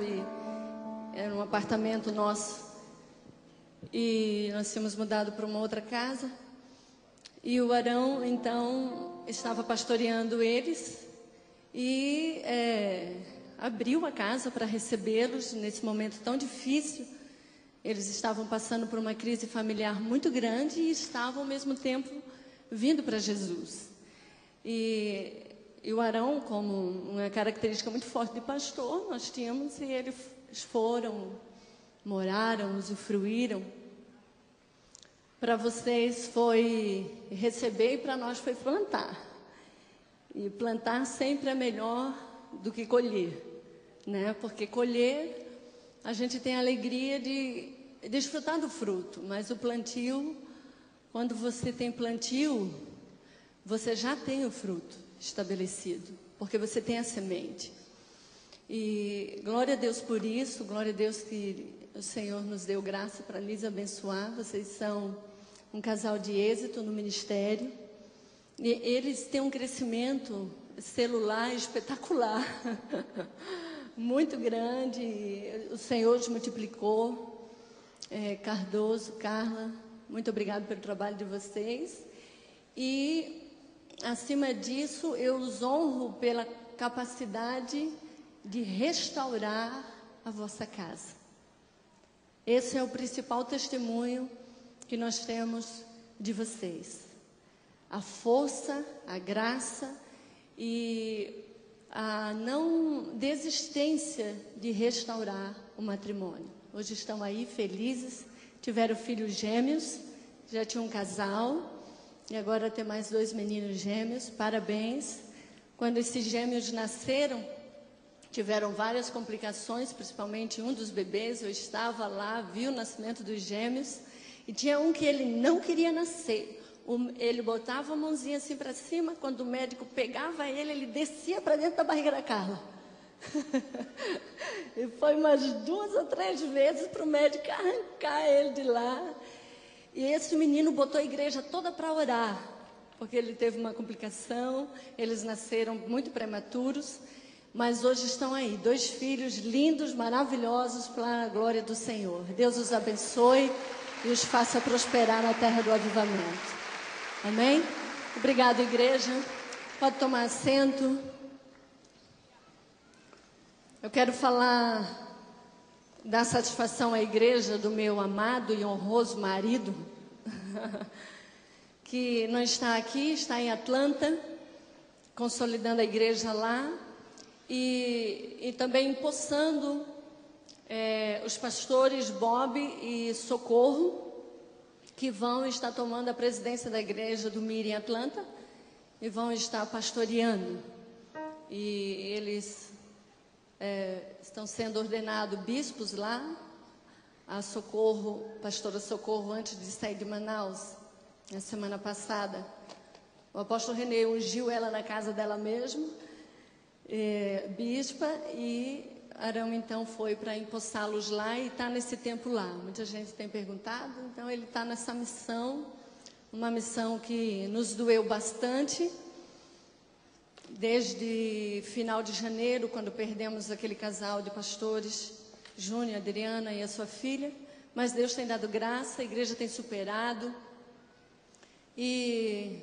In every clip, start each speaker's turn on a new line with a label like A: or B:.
A: e era um apartamento nosso. E nós tínhamos mudado para uma outra casa. E o Arão, então, estava pastoreando eles e abriu a casa para recebê-los nesse momento tão difícil. Eles estavam passando por uma crise familiar muito grande e estavam, ao mesmo tempo, vindo para Jesus. E o Arão, como uma característica muito forte de pastor, nós tínhamos, e eles foram, moraram, usufruíram. Para vocês foi receber e para nós foi plantar. E plantar sempre é melhor do que colher, né? Porque colher, a gente tem a alegria de desfrutar do fruto, mas o plantio, quando você tem plantio, você já tem o fruto estabelecido, porque você tem a semente. E glória a Deus por isso, glória a Deus que o Senhor nos deu graça para lhes abençoar. Vocês são um casal de êxito no ministério. E eles têm um crescimento celular espetacular, muito grande. O Senhor os multiplicou. Cardoso, Carla, muito obrigado pelo trabalho de vocês. E, acima disso, eu os honro pela capacidade de restaurar a vossa casa. Esse é o principal testemunho que nós temos de vocês. A força, a graça e a não desistência de restaurar o matrimônio. Hoje estão aí felizes, tiveram filhos gêmeos, já tinha um casal e agora tem mais 2 meninos gêmeos, parabéns. Quando esses gêmeos nasceram, tiveram várias complicações, principalmente um dos bebês. Eu estava lá, vi o nascimento dos gêmeos e tinha um que ele não queria nascer. Ele botava a mãozinha assim para cima, quando o médico pegava ele descia para dentro da barriga da Carla. E foi umas 2 ou 3 vezes para o médico arrancar ele de lá. E esse menino botou a igreja toda para orar, porque ele teve uma complicação. Eles nasceram muito prematuros, mas hoje estão aí, 2 filhos lindos, maravilhosos, para a glória do Senhor. Deus os abençoe e os faça prosperar na terra do avivamento. Amém? Obrigado, igreja. Pode tomar assento. Eu quero falar da satisfação à igreja do meu amado e honroso marido, que não está aqui, está em Atlanta, consolidando a igreja lá e também empossando os pastores Bob e Socorro, que vão estar tomando a presidência da igreja do Mir em Atlanta e vão estar pastoreando. E eles estão sendo ordenados bispos lá. A Socorro, pastora Socorro, antes de sair de Manaus, na semana passada, o apóstolo Renê ungiu ela na casa dela mesmo, bispa, e Arão então foi para empossá-los lá e está nesse tempo lá. Muita gente tem perguntado, então ele está nessa missão, uma missão que nos doeu bastante, desde final de janeiro, quando perdemos aquele casal de pastores, Júnior, Adriana e a sua filha, mas Deus tem dado graça, a igreja tem superado e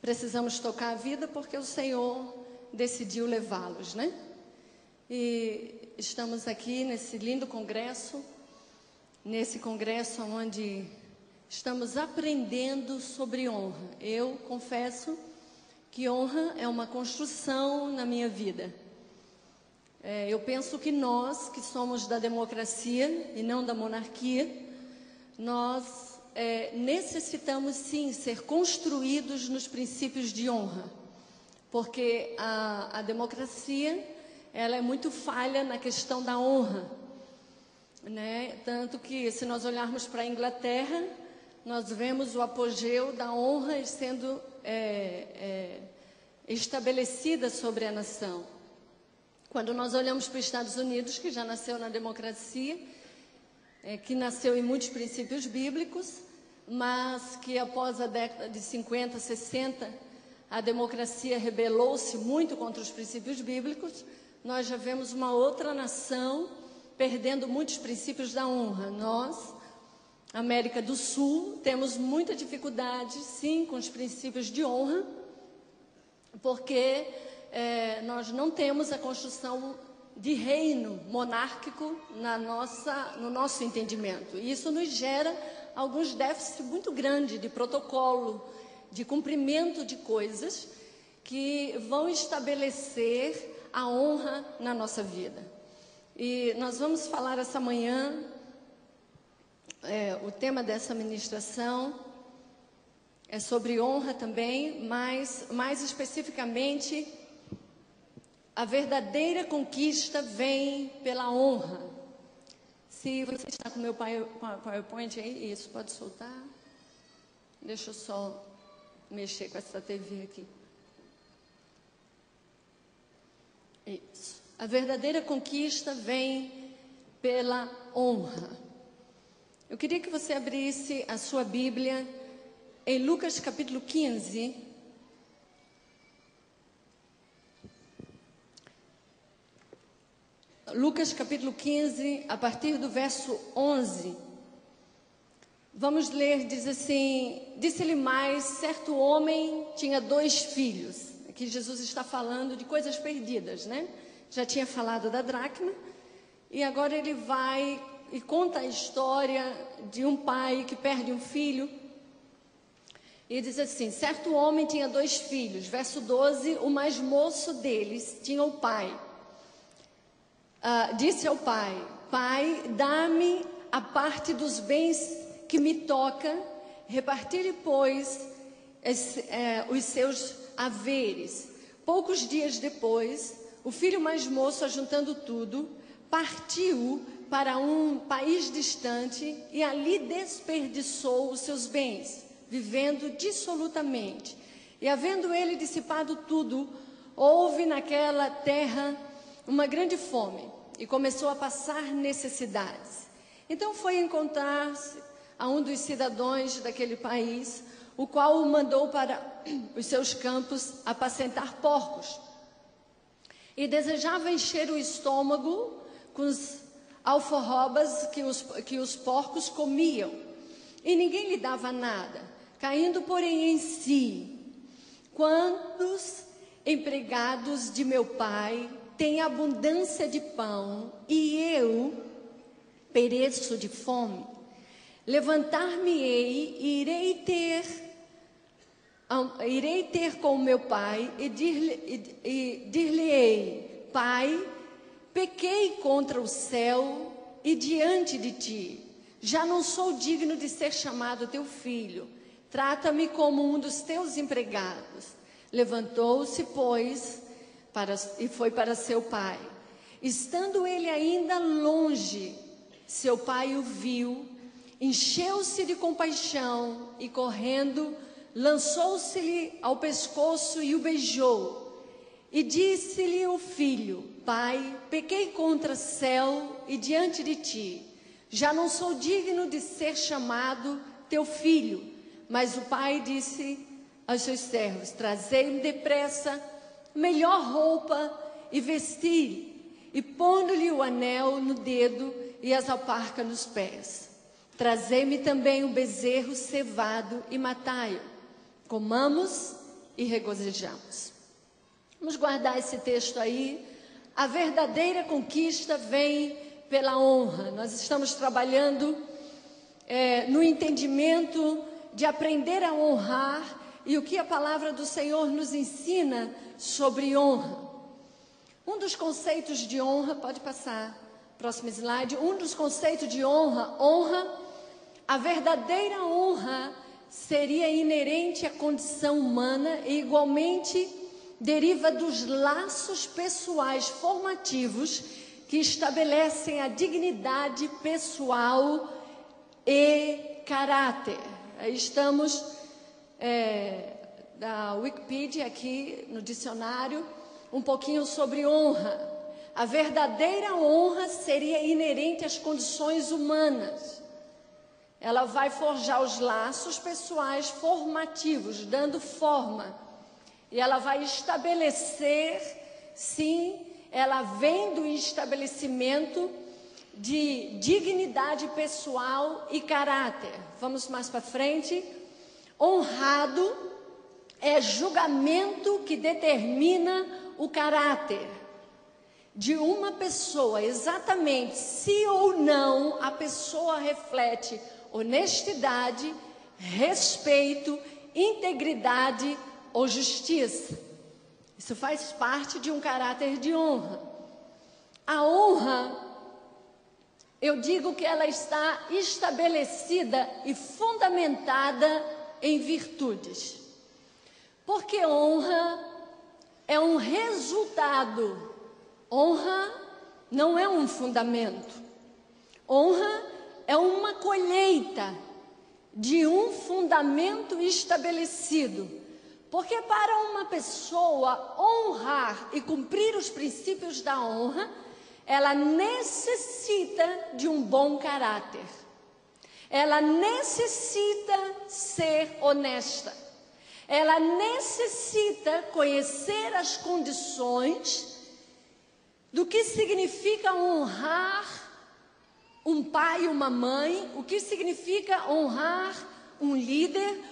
A: precisamos tocar a vida porque o Senhor decidiu levá-los, né? E estamos aqui nesse lindo congresso, onde estamos aprendendo sobre honra. Eu confesso que honra é uma construção na minha vida. Eu penso que nós, que somos da democracia e não da monarquia, nós necessitamos sim ser construídos nos princípios de honra, porque a democracia, ela é muito falha na questão da honra, né? Tanto que, se nós olharmos para a Inglaterra, nós vemos o apogeu da honra sendo estabelecida sobre a nação. Quando nós olhamos para os Estados Unidos, que já nasceu na democracia, que nasceu em muitos princípios bíblicos, mas que após a década de 50, 60, a democracia rebelou-se muito contra os princípios bíblicos, nós já vemos uma outra nação perdendo muitos princípios da honra. Nós, América do Sul, temos muita dificuldade, sim, com os princípios de honra, porque nós não temos a construção de reino monárquico no nosso entendimento. E isso nos gera alguns déficits muito grandes de protocolo, de cumprimento de coisas que vão estabelecer a honra na nossa vida. E nós vamos falar essa manhã, o tema dessa ministração é sobre honra também, mas mais especificamente, a verdadeira conquista vem pela honra. Se você está com o meu PowerPoint aí, isso, pode soltar. Deixa eu só mexer com essa TV aqui. Isso. A verdadeira conquista vem pela honra. Eu queria que você abrisse a sua Bíblia em Lucas capítulo 15. Lucas capítulo 15, a partir do verso 11. Vamos ler, diz assim: disse-lhe mais, certo homem tinha 2 filhos. Aqui Jesus está falando de coisas perdidas, né? Já tinha falado da dracma, e agora ele vai e conta a história de um pai que perde um filho. E diz assim: certo homem tinha 2 filhos. Verso 12, o mais moço deles tinha o pai. Disse ao pai: pai, dá-me a parte dos bens que me toca, repartir-lhe, pois, os seus haveres. Poucos dias depois, o filho mais moço, ajuntando tudo, partiu para um país distante e ali desperdiçou os seus bens, vivendo dissolutamente. E havendo ele dissipado tudo, houve naquela terra uma grande fome e começou a passar necessidades. Então foi encontrar-se a um dos cidadãos daquele país, o qual o mandou para os seus campos apacentar porcos. E desejava encher o estômago com os alforrobas que os porcos comiam. E ninguém lhe dava nada, caindo, porém, em si: quantos empregados de meu pai têm abundância de pão, e eu pereço de fome? Levantar-me-ei e irei ter com meu pai e dir-lhe-ei: pai, pequei contra o céu e diante de ti, já não sou digno de ser chamado teu filho, trata-me como um dos teus empregados. Levantou-se, pois, e foi para seu pai. Estando ele ainda longe, seu pai o viu, encheu-se de compaixão e, correndo, lançou-se-lhe ao pescoço e o beijou. E disse-lhe o filho: pai, pequei contra o céu e diante de ti, já não sou digno de ser chamado teu filho. Mas o pai disse aos seus servos: trazei-me depressa melhor roupa e vestir, e pondo-lhe o anel no dedo e as alparcas nos pés. Trazei-me também um bezerro cevado e matai-o. Comamos e regozijamos. Vamos guardar esse texto aí. A verdadeira conquista vem pela honra. Nós estamos trabalhando no entendimento de aprender a honrar e o que a palavra do Senhor nos ensina sobre honra. Um dos conceitos de honra, pode passar, próximo slide. Um dos conceitos de honra, a verdadeira honra seria inerente à condição humana e igualmente deriva dos laços pessoais formativos que estabelecem a dignidade pessoal e caráter. Aí estamos da Wikipedia aqui no dicionário, um pouquinho sobre honra. A verdadeira honra seria inerente às condições humanas. Ela vai forjar os laços pessoais formativos, dando forma. E ela vai estabelecer, sim, ela vem do estabelecimento de dignidade pessoal e caráter. Vamos mais para frente. Honrado é julgamento que determina o caráter de uma pessoa, exatamente se ou não a pessoa reflete honestidade, respeito, integridade ou justiça. Isso faz parte de um caráter de honra. A honra, eu digo que ela está estabelecida e fundamentada em virtudes. Porque honra é um resultado. Honra não é um fundamento. Honra é uma colheita de um fundamento estabelecido. Porque para uma pessoa honrar e cumprir os princípios da honra, ela necessita de um bom caráter. Ela necessita ser honesta. Ela necessita conhecer as condições do que significa honrar um pai e uma mãe, o que significa honrar um líder,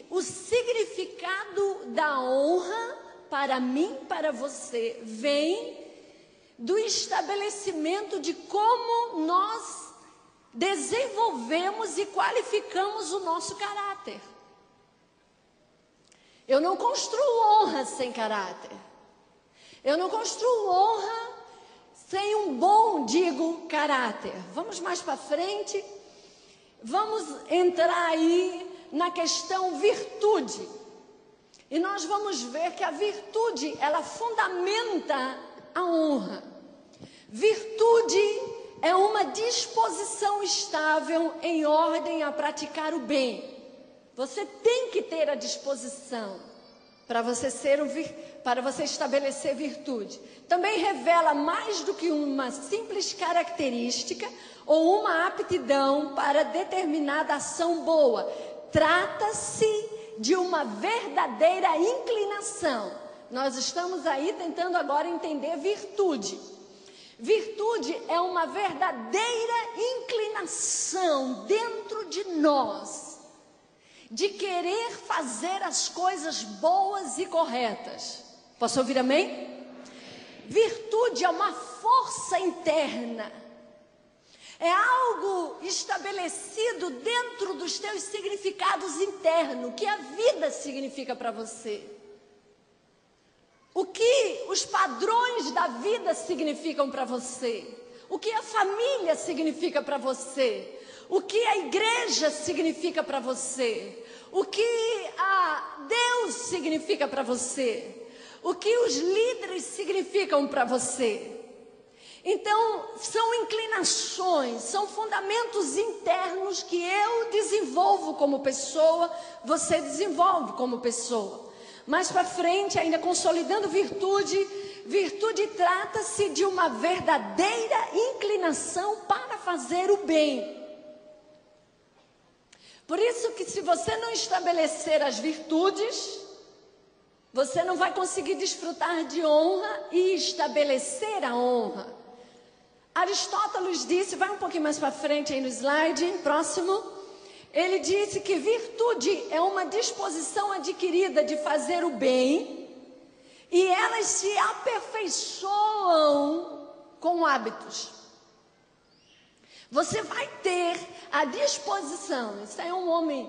A: o significado da honra para mim, para você, vem do estabelecimento de como nós desenvolvemos e qualificamos o nosso caráter. Eu não construo honra sem caráter. Eu não construo honra sem um bom, caráter. Vamos mais para frente. Vamos entrar aí na questão virtude. E nós vamos ver que a virtude, ela fundamenta a honra. Virtude é uma disposição estável em ordem a praticar o bem. Você tem que ter a disposição para você estabelecer virtude. Também revela mais do que uma simples característica ou uma aptidão para determinada ação boa. Trata-se de uma verdadeira inclinação. Nós estamos aí tentando agora entender virtude. Virtude é uma verdadeira inclinação dentro de nós, de querer fazer as coisas boas e corretas. Posso ouvir amém? Virtude é uma força interna. É algo estabelecido dentro dos teus significados internos, o que a vida significa para você. O que os padrões da vida significam para você. O que a família significa para você. O que a igreja significa para você. O que Deus significa para você. O que os líderes significam para você. Então, são inclinações, são fundamentos internos que eu desenvolvo como pessoa, você desenvolve como pessoa. Mais para frente, ainda consolidando virtude, virtude trata-se de uma verdadeira inclinação para fazer o bem. Por isso que se você não estabelecer as virtudes, você não vai conseguir desfrutar de honra e estabelecer a honra. Aristóteles disse, vai um pouquinho mais para frente aí no slide, próximo. Ele disse que virtude é uma disposição adquirida de fazer o bem e elas se aperfeiçoam com hábitos. Você vai ter a disposição, isso é um homem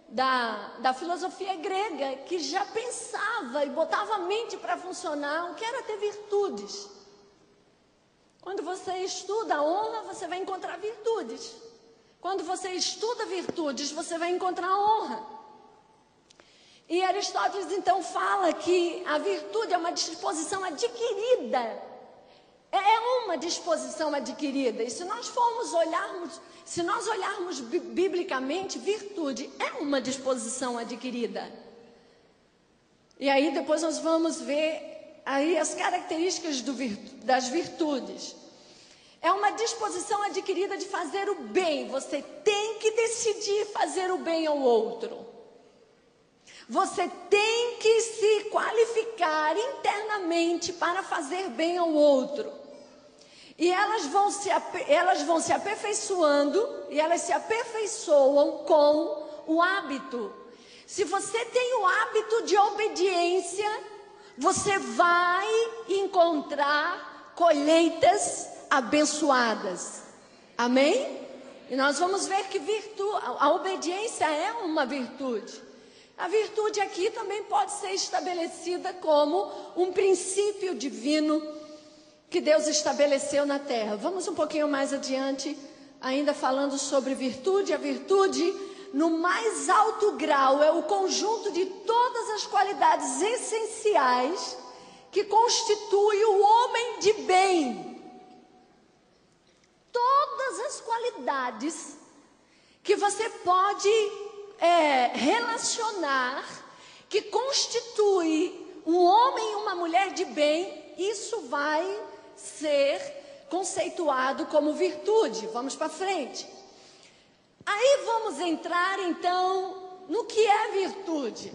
A: da filosofia grega que já pensava e botava a mente para funcionar, o que era ter virtudes. Quando você estuda a honra, você vai encontrar virtudes. Quando você estuda virtudes, você vai encontrar honra. E Aristóteles então fala que a virtude é uma disposição adquirida. É uma disposição adquirida. E se nós olharmos biblicamente, virtude é uma disposição adquirida. E aí depois nós vamos ver aí as características das virtudes. É uma disposição adquirida de fazer o bem. Você tem que decidir fazer o bem ao outro. Você tem que se qualificar internamente para fazer bem ao outro. E elas vão se aperfeiçoando, e elas se aperfeiçoam com o hábito. Se você tem o hábito de obediência, você vai encontrar colheitas abençoadas. Amém? E nós vamos ver que a obediência é uma virtude. A virtude aqui também pode ser estabelecida como um princípio divino que Deus estabeleceu na terra. Vamos um pouquinho mais adiante, ainda falando sobre virtude. A virtude, no mais alto grau, é o conjunto de todas as qualidades essenciais que constitui o homem de bem. Todas as qualidades que você pode relacionar, que constitui um homem e uma mulher de bem, isso vai ser conceituado como virtude. Vamos para frente. Aí vamos entrar então no que é virtude.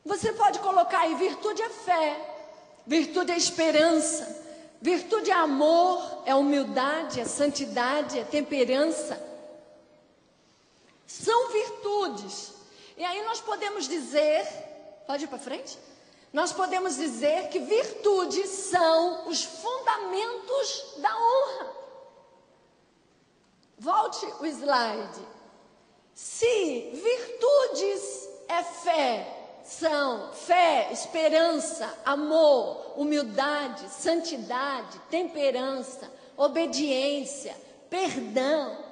A: Você pode colocar aí: virtude é fé, virtude é esperança, virtude é amor, é humildade, é santidade, é temperança. São virtudes. E aí nós podemos dizer, pode ir para frente? Nós podemos dizer que virtudes são os fundamentos da honra. Volte o slide. Se virtudes é fé, são fé, esperança, amor, humildade, santidade, temperança, obediência, perdão.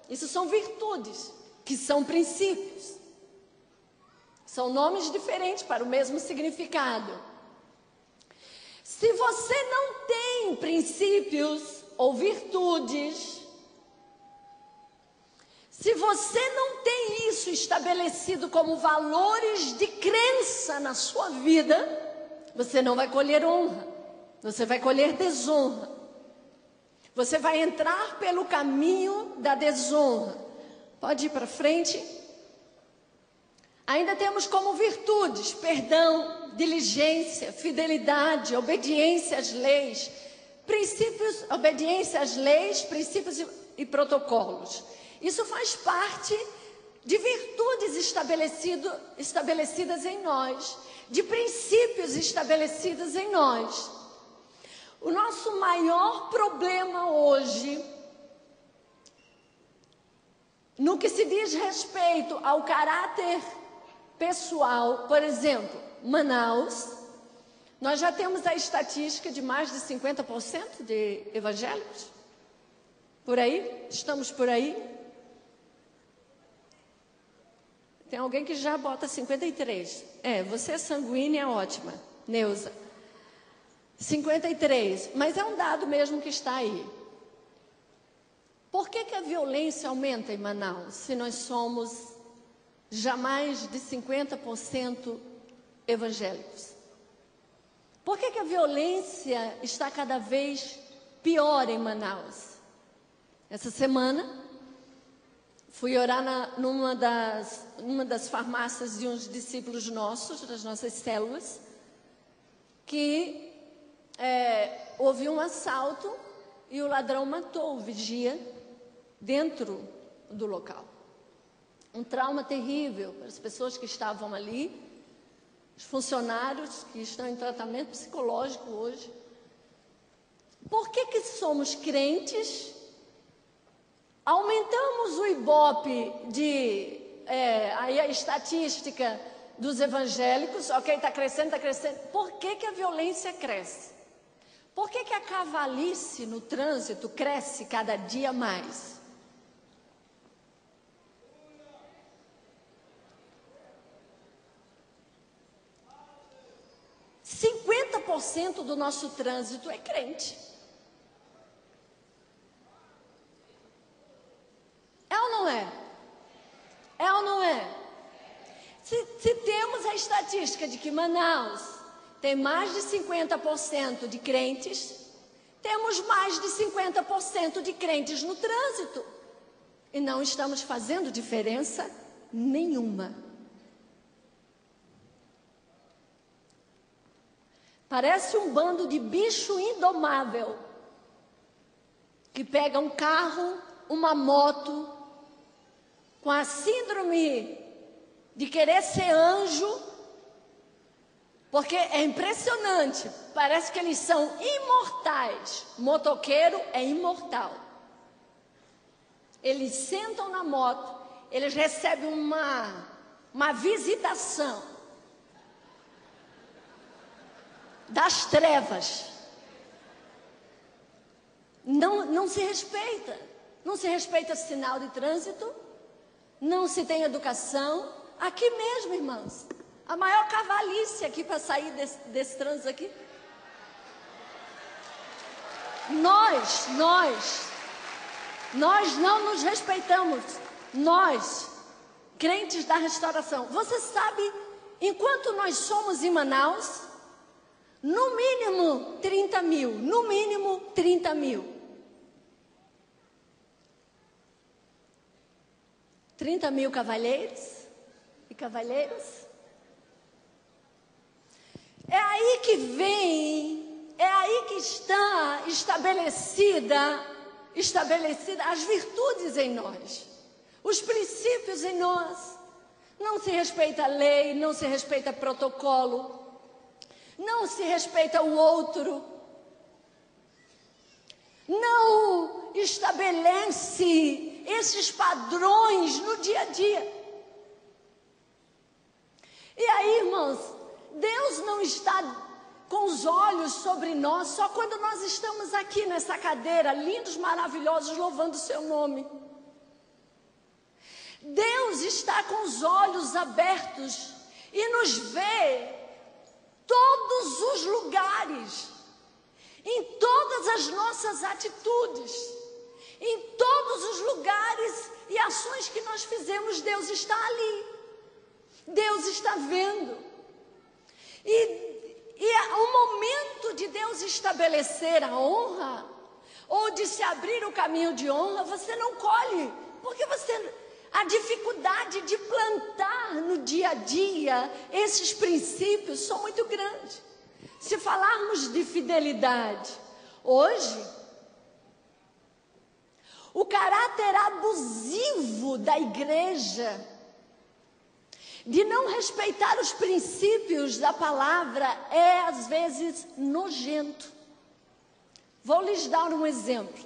A: Isso são virtudes, que são princípios. São nomes diferentes para o mesmo significado. Se você não tem princípios ou virtudes, se você não tem isso estabelecido como valores de crença na sua vida, você não vai colher honra, você vai colher desonra. Você vai entrar pelo caminho da desonra. Pode ir para frente. Ainda temos como virtudes perdão, diligência, fidelidade, obediência às leis, princípios, obediência às leis, princípios e protocolos. Isso faz parte de virtudes estabelecidas em nós, de princípios estabelecidos em nós. O nosso maior problema hoje, no que se diz respeito ao caráter pessoal, por exemplo, Manaus, nós já temos a estatística de mais de 50% de evangélicos. Por aí? Estamos por aí? Tem alguém que já bota 53. Você é sanguínea, ótima, Neuza. 53, mas é um dado mesmo que está aí. Por que a violência aumenta em Manaus, se nós somos já mais de 50% evangélicos? Por que a violência está cada vez pior em Manaus? Essa semana, fui orar numa das farmácias de uns discípulos nossos, das nossas células, que houve um assalto e o ladrão matou o vigia dentro do local. Um trauma terrível para as pessoas que estavam ali, os funcionários que estão em tratamento psicológico hoje. Por que somos crentes, aumentamos o Ibope aí a estatística dos evangélicos, ok, está crescendo, por que a violência cresce? Por que a cavalice no trânsito cresce cada dia mais? % do nosso trânsito é crente. É ou não é? É ou não é? Se temos a estatística de que Manaus tem mais de 50% de crentes, temos mais de 50% de crentes no trânsito. E não estamos fazendo diferença nenhuma.
B: Parece um bando de bicho indomável, que pega um carro, uma moto, com a síndrome de querer ser anjo, porque é impressionante, parece que eles são imortais. Motoqueiro é imortal. Eles sentam na moto, eles recebem uma visitação das trevas. Não se respeita. Não se respeita sinal de trânsito, não se tem educação. Aqui mesmo, irmãos, a maior cavalice aqui para sair desse trânsito aqui. Nós não nos respeitamos. Nós, crentes da restauração. Você sabe, enquanto nós somos em Manaus, no mínimo 30 mil. No mínimo 30 mil. 30 mil cavalheiros e cavalheiras. É aí que vem, é aí que está estabelecida as virtudes em nós, os princípios em nós. Não se respeita a lei, não se respeita protocolo, não se respeita o outro, não estabelece esses padrões no dia a dia. E aí, irmãos, Deus não está com os olhos sobre nós só quando nós estamos aqui nessa cadeira, lindos, maravilhosos, louvando o seu nome. Deus está com os olhos abertos e nos vê todos os lugares, em todas as nossas atitudes, em todos os lugares e ações que nós fizemos. Deus está ali, Deus está vendo. E o momento de Deus estabelecer a honra, ou de se abrir o caminho de honra, você não colhe, porque a dificuldade de plantar no dia a dia esses princípios são muito grandes. Se falarmos de fidelidade, hoje, o caráter abusivo da igreja, de não respeitar os princípios da palavra, é às vezes nojento. Vou lhes dar um exemplo.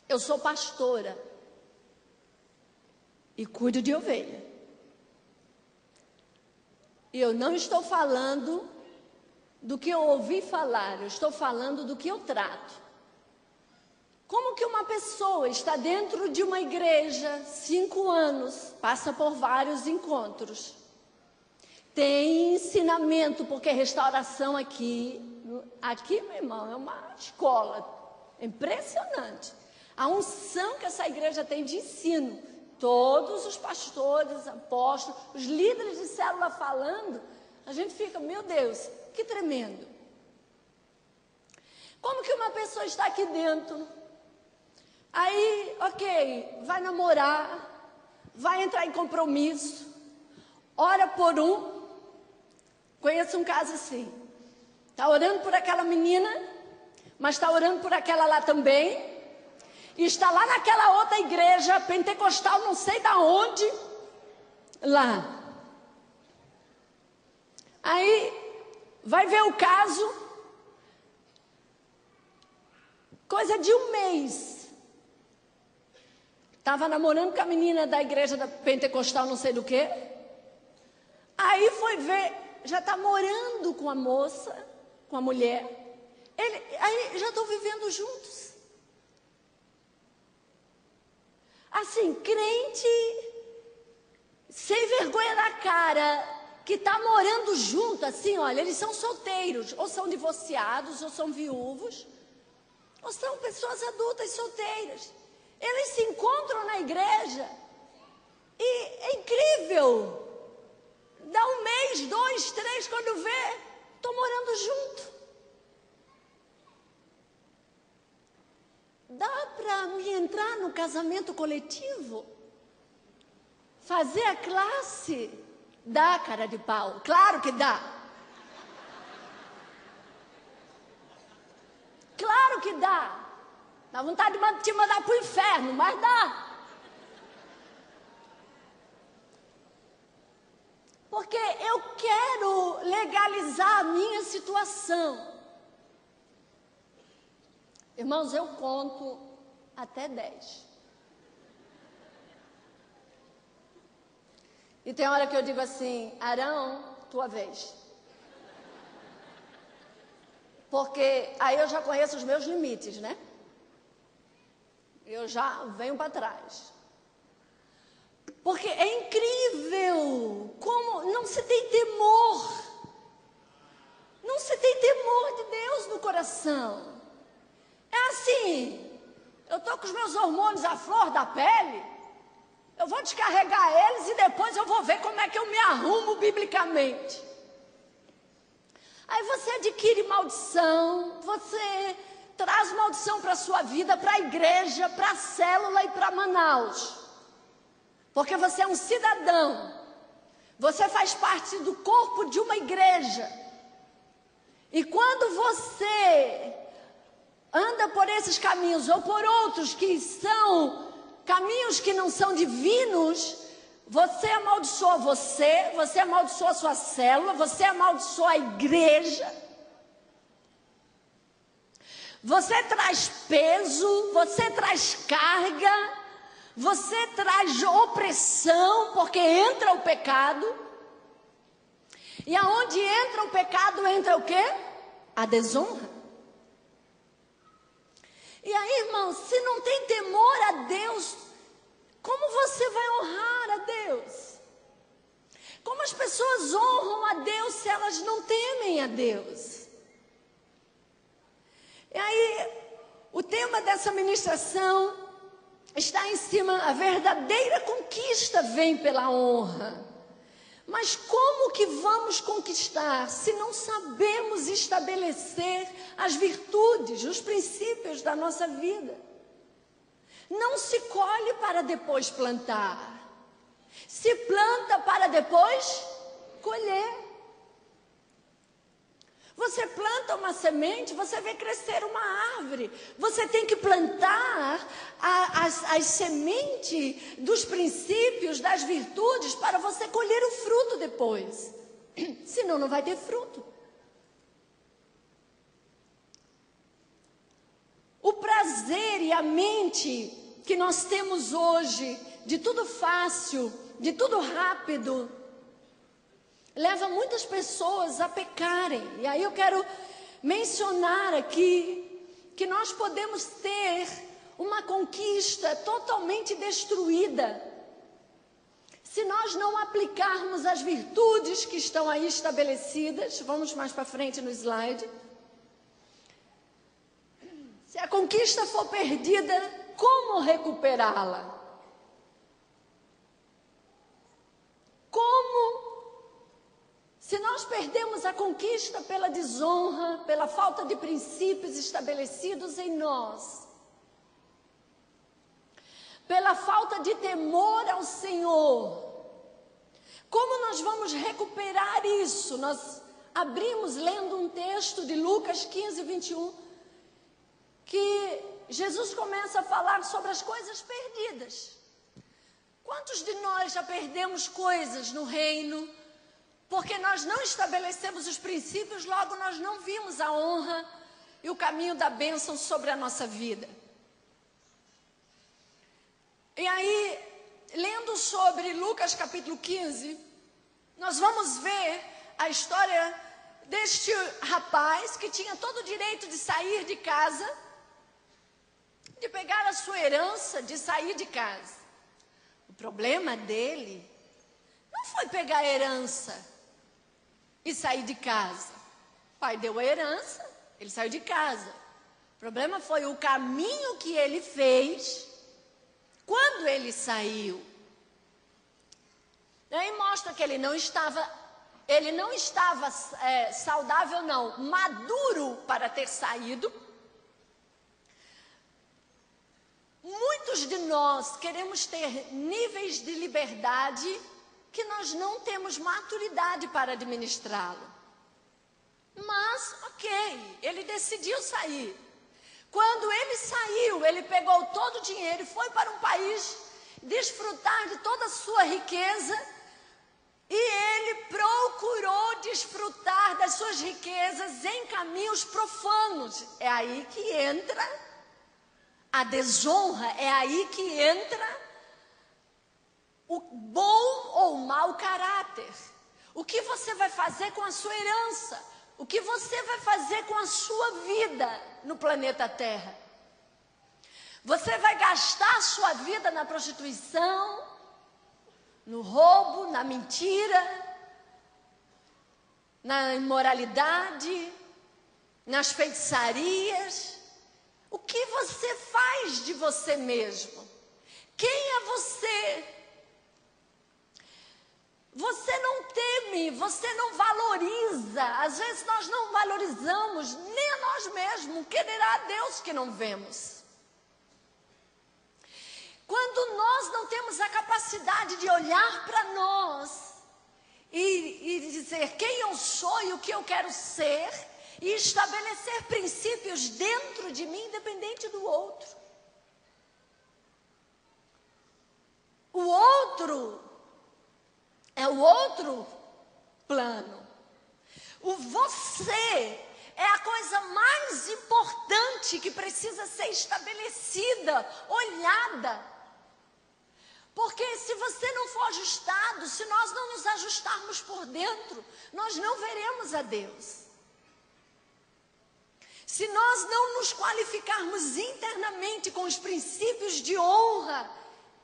B: Eu sou pastora e cuido de ovelha. E eu não estou falando do que eu ouvi falar, eu estou falando do que eu trato. Como que uma pessoa está dentro de uma igreja 5 anos, passa por vários encontros, tem ensinamento, porque restauração aqui, meu irmão, é uma escola, é impressionante. A unção que essa igreja tem de ensino, todos os pastores, apóstolos, os líderes de célula falando, a gente fica, meu Deus, que tremendo. Como que uma pessoa está aqui dentro? Aí, ok, vai namorar, vai entrar em compromisso, ora por um. Conheço um caso assim, está orando por aquela menina, mas está orando por aquela lá também, e está lá naquela outra igreja pentecostal, não sei da onde, lá. Aí, vai ver o caso, coisa de um mês. Estava namorando com a menina da igreja da pentecostal, não sei do que. Aí foi ver, já está morando com a moça, com a mulher. Aí já estão vivendo juntos. Assim, crente, sem vergonha na cara, que está morando junto, assim, olha, eles são solteiros, ou são divorciados, ou são viúvos, ou são pessoas adultas solteiras. Eles se encontram na igreja e é incrível. Dá 1 mês, 2, 3, quando vê, estão morando junto. Dá para me entrar no casamento coletivo? Fazer a classe? Dá, cara de pau. Claro que dá. Claro que dá. Dá vontade de te mandar para o inferno, mas dá. Porque eu quero legalizar a minha situação. Irmãos, eu conto até 10. E tem hora que eu digo assim, Arão, tua vez. Porque aí eu já conheço os meus limites, né? Eu já venho para trás. Porque é incrível como não se tem temor. Não se tem temor de Deus no coração. É assim, eu estou com os meus hormônios à flor da pele, eu vou descarregar eles e depois eu vou ver como é que eu me arrumo biblicamente. Aí você adquire maldição, você traz maldição para a sua vida, para a igreja, para a célula e para Manaus. Porque você é um cidadão, você faz parte do corpo de uma igreja. E quando você anda por esses caminhos ou por outros que são caminhos que não são divinos, você amaldiçoa você amaldiçoa a sua célula, você amaldiçoa a igreja. Você traz peso, você traz carga, você traz opressão, porque entra o pecado. E aonde entra o pecado, entra o quê? A desonra. E aí, irmão, se não tem temor a Deus, como você vai honrar a Deus? Como as pessoas honram a Deus se elas não temem a Deus? E aí, o tema dessa ministração está em cima, a verdadeira conquista vem pela honra. Mas como que vamos conquistar se não sabemos estabelecer as virtudes, os princípios da nossa vida? Não se colhe para depois plantar. Se planta para depois colher. Você planta uma semente, você vê crescer uma árvore. Você tem que plantar as sementes dos princípios, das virtudes, para você colher o fruto depois. Senão não vai ter fruto. O prazer e a mente que nós temos hoje, de tudo fácil, de tudo rápido, leva muitas pessoas a pecarem. E aí eu quero mencionar aqui que nós podemos ter uma conquista totalmente destruída se nós não aplicarmos as virtudes que estão aí estabelecidas. Vamos mais para frente no slide. Se a conquista for perdida, como recuperá-la? Como? Se nós perdemos a conquista pela desonra, pela falta de princípios estabelecidos em nós, pela falta de temor ao Senhor, como nós vamos recuperar isso? Nós abrimos lendo um texto de Lucas 15, 21, que Jesus começa a falar sobre as coisas perdidas. Quantos de nós já perdemos coisas no reino porque nós não estabelecemos os princípios, logo nós não vimos a honra e o caminho da bênção sobre a nossa vida? E aí, lendo sobre Lucas capítulo 15, nós vamos ver a história deste rapaz que tinha todo o direito de sair de casa, de pegar a sua herança, de sair de casa. O problema dele não foi pegar a herança e sair de casa. O pai deu a herança, ele saiu de casa. O problema foi o caminho que ele fez quando ele saiu. E aí mostra que ele não estava saudável, não, maduro para ter saído. Muitos de nós queremos ter níveis de liberdade que nós não temos maturidade para administrá-lo. Mas, ok, ele decidiu sair. Quando ele saiu, ele pegou todo o dinheiro e foi para um país desfrutar de toda a sua riqueza. E ele procurou desfrutar das suas riquezas em caminhos profanos. É aí que entra a desonra, é aí que entra o bom ou mau caráter. O que você vai fazer com a sua herança? O que você vai fazer com a sua vida no planeta Terra? Você vai gastar a sua vida na prostituição, no roubo, na mentira, na imoralidade, nas feitiçarias? O que você faz de você mesmo? Quem é você? Você não teme, você não valoriza. Às vezes nós não valorizamos nem a nós mesmos, que dirá a Deus que não vemos. Quando nós não temos a capacidade de olhar para nós e dizer quem eu sou e o que eu quero ser, e estabelecer princípios dentro de mim, independente do outro. O outro é o outro plano. O você é a coisa mais importante que precisa ser estabelecida, olhada. Porque se você não for ajustado, se nós não nos ajustarmos por dentro, nós não veremos a Deus. Se nós não nos qualificarmos internamente com os princípios de honra,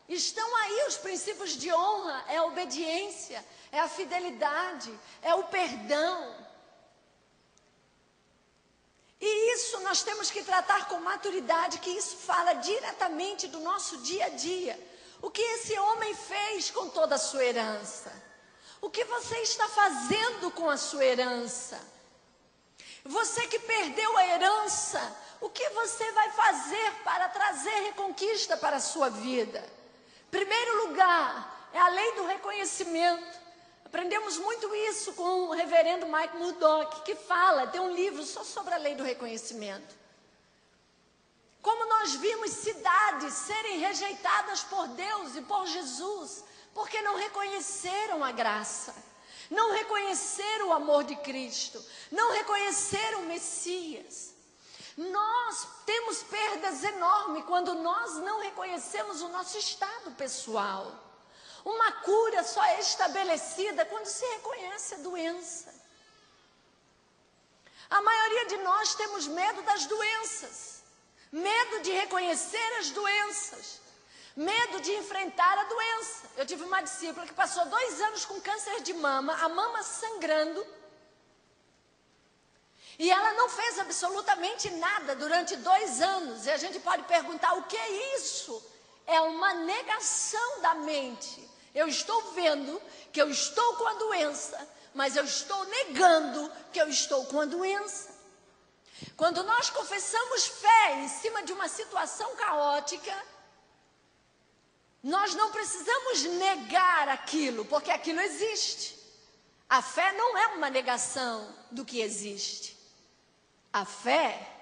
B: estão aí os princípios de honra, é a obediência, é a fidelidade, é o perdão. E isso nós temos que tratar com maturidade, que isso fala diretamente do nosso dia a dia. O que esse homem fez com toda a sua herança? O que você está fazendo com a sua herança? Você que perdeu a herança, o que você vai fazer para trazer reconquista para a sua vida? Primeiro lugar, é a lei do reconhecimento. Aprendemos muito isso com o reverendo Mike Murdock, que fala, tem um livro só sobre a lei do reconhecimento. Como nós vimos cidades serem rejeitadas por Deus e por Jesus, porque não reconheceram a graça. Não reconheceram o amor de Cristo, não reconheceram o Messias. Nós temos perdas enormes quando nós não reconhecemos o nosso estado pessoal. Uma cura só é estabelecida quando se reconhece a doença. A maioria de nós temos medo das doenças, medo de reconhecer as doenças, medo de enfrentar a doença. Eu tive uma discípula que passou 2 anos com câncer de mama, a mama sangrando, e ela não fez absolutamente nada durante 2 anos. E a gente pode perguntar, o que é isso? É uma negação da mente. Eu estou vendo que eu estou com a doença, mas eu estou negando que eu estou com a doença. Quando nós confessamos fé em cima de uma situação caótica, nós não precisamos negar aquilo, porque aquilo existe. A fé não é uma negação do que existe. A fé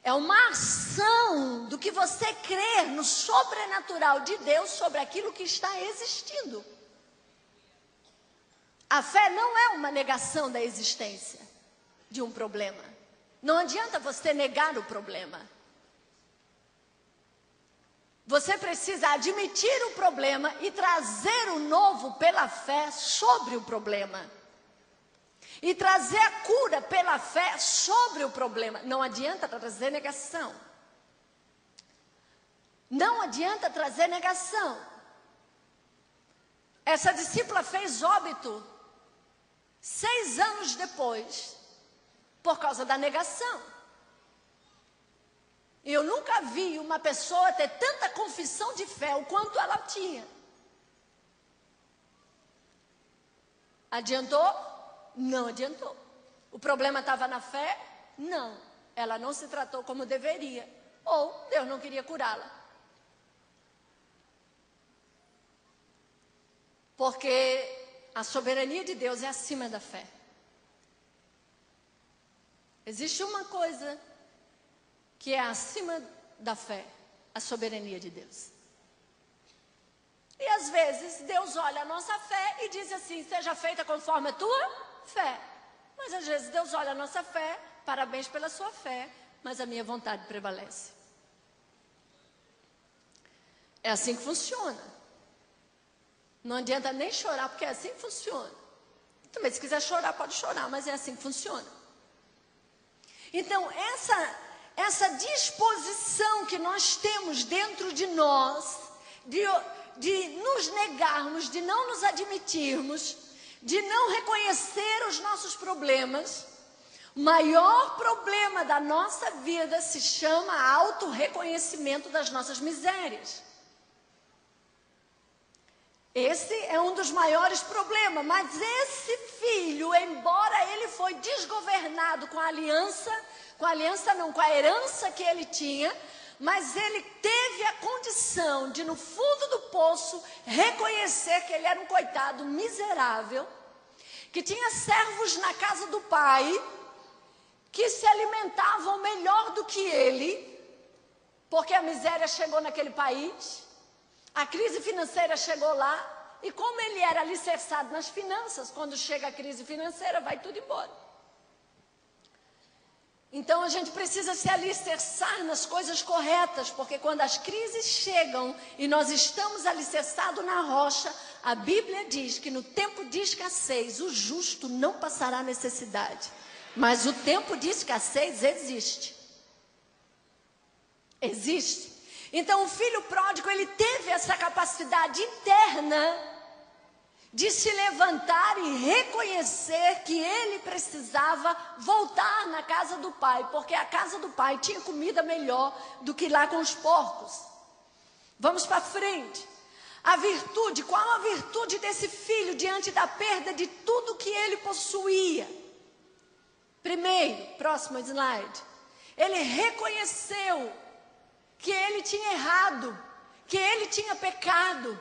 B: é uma ação do que você crer no sobrenatural de Deus sobre aquilo que está existindo. A fé não é uma negação da existência de um problema. Não adianta você negar o problema. Você precisa admitir o problema e trazer o novo pela fé sobre o problema. E trazer a cura pela fé sobre o problema. Não adianta trazer negação. Não adianta trazer negação. Essa discípula fez óbito 6 anos depois, por causa da negação. Eu nunca vi uma pessoa ter tanta confissão de fé o quanto ela tinha. Adiantou? Não adiantou. O problema estava na fé? Não. Ela não se tratou como deveria. Ou Deus não queria curá-la. Porque a soberania de Deus é acima da fé. Existe uma coisa que é acima da fé, a soberania de Deus. E às vezes Deus olha a nossa fé e diz assim: seja feita conforme a tua fé. Mas às vezes Deus olha a nossa fé: parabéns pela sua fé, mas a minha vontade prevalece. É assim que funciona. Não adianta nem chorar, porque é assim que funciona. Também, se quiser chorar, pode chorar, mas é assim que funciona. Então, essa disposição que nós temos dentro de nós, de nos negarmos, de não nos admitirmos, de não reconhecer os nossos problemas, o maior problema da nossa vida se chama autorreconhecimento das nossas misérias. Esse é um dos maiores problemas, mas esse filho, embora ele foi desgovernado com a herança que ele tinha, mas ele teve a condição de, no fundo do poço, reconhecer que ele era um coitado miserável, que tinha servos na casa do pai, que se alimentavam melhor do que ele, porque a miséria chegou naquele país, a crise financeira chegou lá, e como ele era alicerçado nas finanças, quando chega a crise financeira, vai tudo embora. Então a gente precisa se alicerçar nas coisas corretas, porque quando as crises chegam e nós estamos alicerçados na rocha, a Bíblia diz que no tempo de escassez o justo não passará necessidade, mas o tempo de escassez existe. Existe. Então o filho pródigo, ele teve essa capacidade interna de se levantar e reconhecer que ele precisava voltar na casa do pai, porque a casa do pai tinha comida melhor do que lá com os porcos. Vamos para frente. A virtude, qual a virtude desse filho diante da perda de tudo que ele possuía? Primeiro, próximo slide. Ele reconheceu que ele tinha errado, que ele tinha pecado,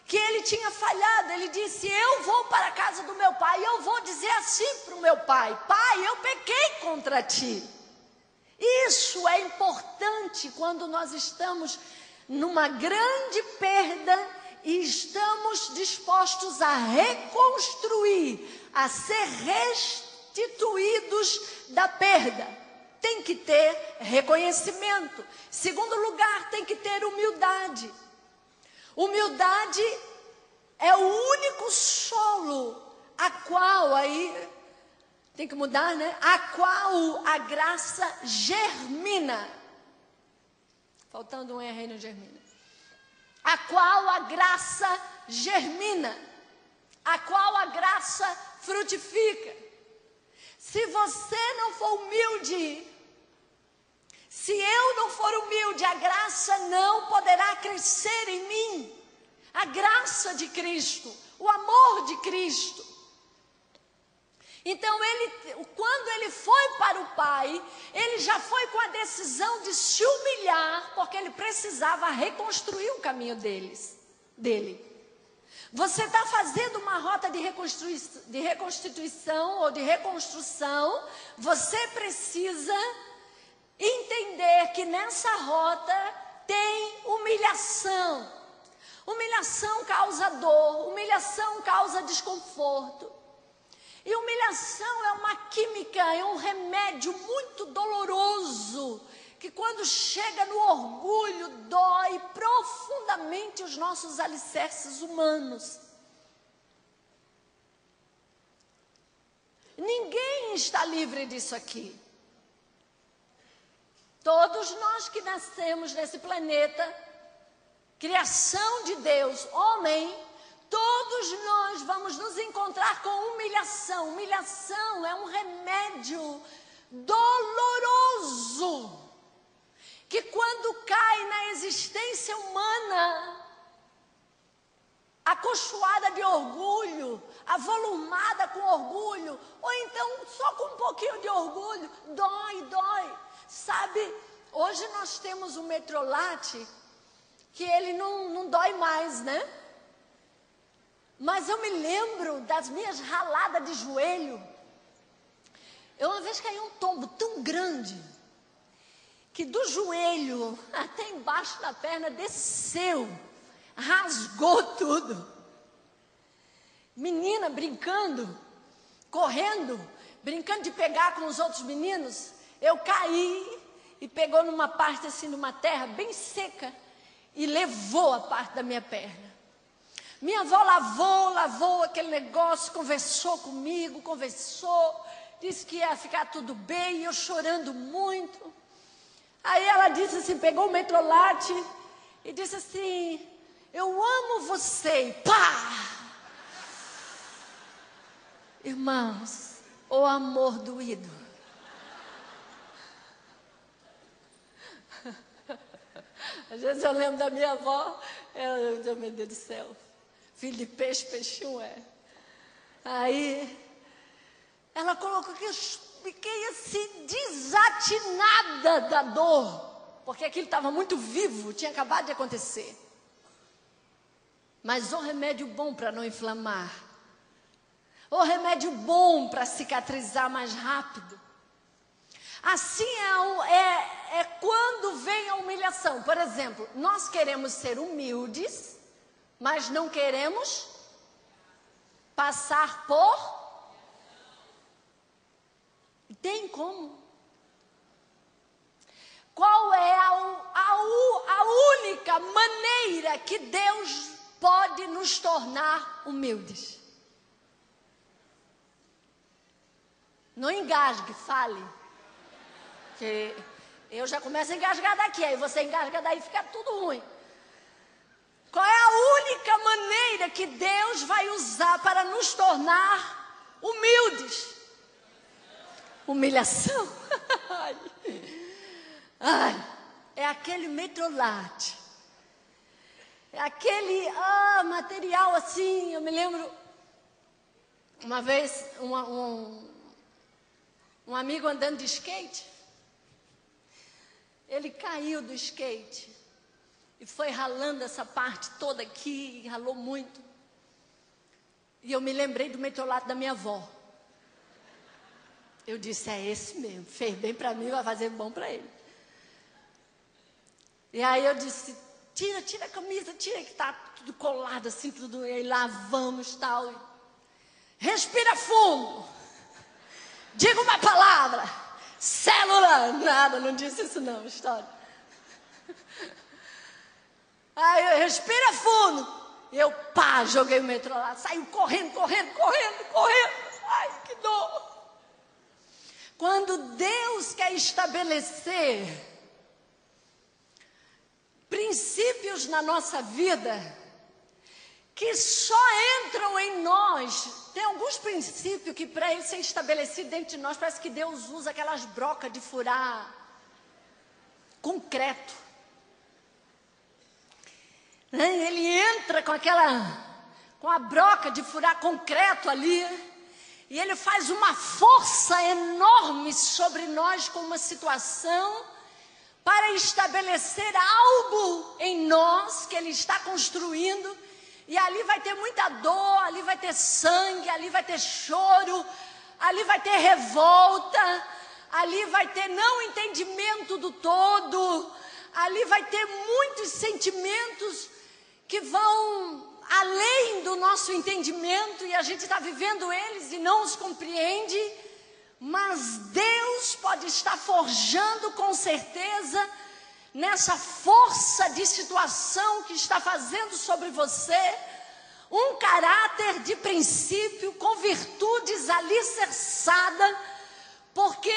B: que ele tinha falhado. Ele disse: eu vou para a casa do meu pai, eu vou dizer assim para o meu pai: pai, eu pequei contra ti. Isso é importante quando nós estamos numa grande perda e estamos dispostos a reconstruir, a ser restituídos da perda. Tem que ter reconhecimento. Segundo lugar, tem que ter humildade. Humildade é o único solo a qual, aí tem que mudar, né? A qual a graça germina. Faltando um R aí no germina. A qual a graça germina. A qual a graça frutifica. Se você não for humilde, se eu não for humilde, a graça não poderá crescer em mim. A graça de Cristo, o amor de Cristo. Então, quando ele foi para o Pai, ele já foi com a decisão de se humilhar, porque ele precisava reconstruir o caminho dele. Você está fazendo uma rota de reconstituição ou de reconstrução, você precisa entender que nessa rota tem humilhação. Humilhação causa dor, humilhação causa desconforto. E humilhação é uma química, é um remédio muito doloroso, que quando chega no orgulho, dói profundamente os nossos alicerces humanos. Ninguém está livre disso aqui. Todos nós que nascemos nesse planeta, criação de Deus, homem, todos nós vamos nos encontrar com humilhação. Humilhação é um remédio doloroso, que quando cai na existência humana, acolchoada de orgulho, avolumada com orgulho, ou então só com um pouquinho de orgulho, dói. Sabe, hoje nós temos um Metrolate que ele não dói mais, né? Mas eu me lembro das minhas raladas de joelho. Eu uma vez caí um tombo tão grande. que do joelho até embaixo da perna desceu, rasgou tudo. Menina brincando, correndo, brincando de pegar com os outros meninos, eu caí e pegou numa parte assim, numa terra bem seca e levou a parte da minha perna. Minha avó lavou aquele negócio, conversou comigo, disse que ia ficar tudo bem, e eu chorando muito. Aí ela disse assim, pegou o Metrolate e disse assim, eu amo você, e pá! Irmãos, o amor doído. Às vezes eu lembro da minha avó, meu Deus do céu, filho de peixe, peixinho é. Aí, ela colocou que eu fiquei assim, desatinada da dor, porque aquilo estava muito vivo, tinha acabado de acontecer. Mas o remédio bom para não inflamar, o remédio bom para cicatrizar mais rápido. Assim é quando vem a humilhação. Por exemplo, nós queremos ser humildes, mas não queremos passar por... Tem como? Qual é a única maneira que Deus pode nos tornar humildes? Não engasgue, fale. Que eu já começo a engasgar daqui, aí você engasga daí, fica tudo ruim. Qual é a única maneira que Deus vai usar para nos tornar humildes? Humilhação. É aquele Metrolate. É aquele material assim. Eu me lembro, uma vez, um amigo andando de skate. Ele caiu do skate e foi ralando essa parte toda aqui, ralou muito. E eu me lembrei do Metrolate da minha avó. Eu disse, é esse mesmo, fez bem para mim, vai fazer bom para ele. E aí eu disse, tira a camisa, tira que está tudo colado assim, tudo, e aí lá vamos, tal. Respira fundo, diga uma palavra, célula, nada, não disse isso não, história. Aí eu, respira fundo, e eu, pá, joguei o Metrolate, saiu correndo, ai que dor. Quando Deus quer estabelecer princípios na nossa vida, que só entram em nós, tem alguns princípios que para ele ser estabelecido dentro de nós, parece que Deus usa aquelas brocas de furar concreto. Ele entra com a broca de furar concreto ali, e ele faz uma força enorme sobre nós com uma situação para estabelecer algo em nós que ele está construindo. E ali vai ter muita dor, ali vai ter sangue, ali vai ter choro, ali vai ter revolta, ali vai ter não entendimento do todo, ali vai ter muitos sentimentos que vão além do nosso entendimento, e a gente está vivendo eles e não os compreende, mas Deus pode estar forjando com certeza, nessa força de situação que está fazendo sobre você, um caráter de princípio, com virtudes alicerçadas, porque